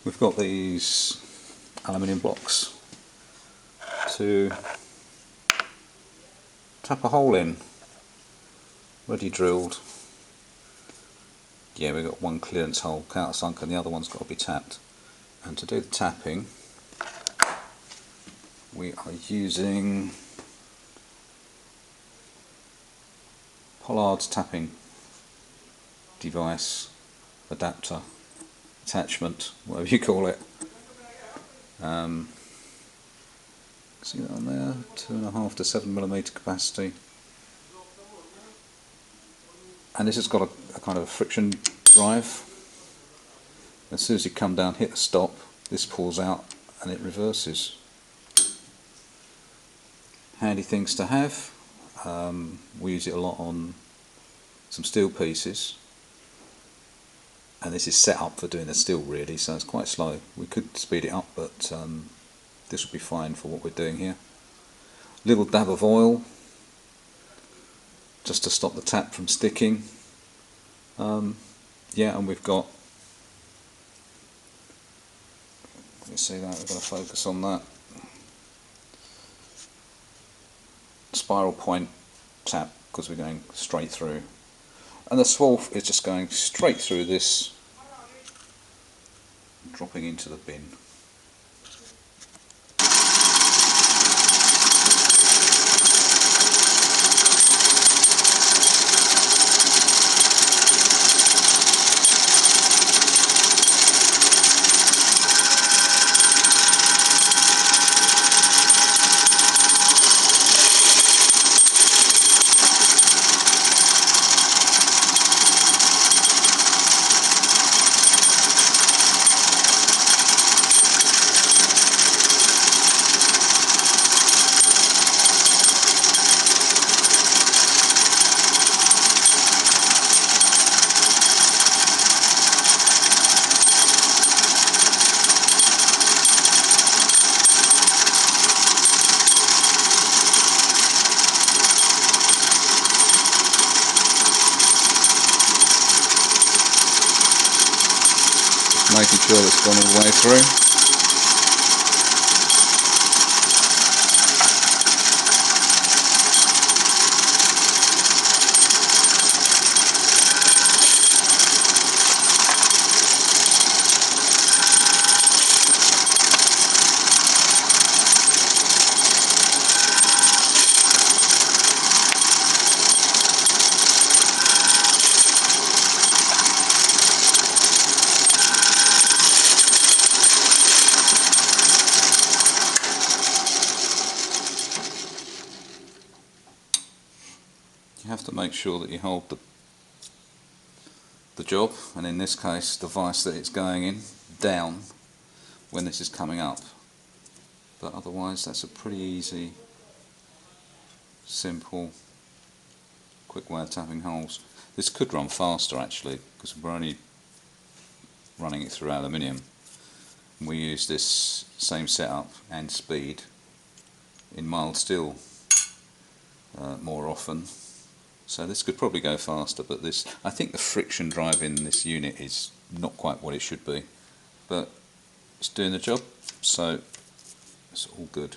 We've got these aluminium blocks to tap a hole in, ready drilled. Yeah, we've got one clearance hole countersunk and the other one's got to be tapped. And to do the tapping, we are using Pollard's tapping device, adapter, attachment, whatever you call it. See that on there? 2.5 to 7mm capacity. And this has got a kind of a friction drive. As soon as you come down, hit the stop, this pulls out and it reverses. Handy things to have. We use it a lot on some steel pieces, and this is set up for doing the steel really, so it's quite slow. We could speed it up, but this would be fine for what we're doing here. Little dab of oil just to stop the tap from sticking. Yeah, and we've got, you see that, we're going to focus on that. Spiral point tap, because we're going straight through. And the swarf is just going straight through this, dropping into the bin. Making sure it's gone all the way through. You have to make sure that you hold the job, and in this case the vice that it's going in, down when this is coming up. But otherwise that's a pretty easy, simple, quick way of tapping holes. This could run faster actually, because we're only running it through aluminium. We use this same setup and speed in mild steel more often. So this could probably go faster, but this, I think the friction drive in this unit is not quite what it should be, but it's doing the job, so it's all good.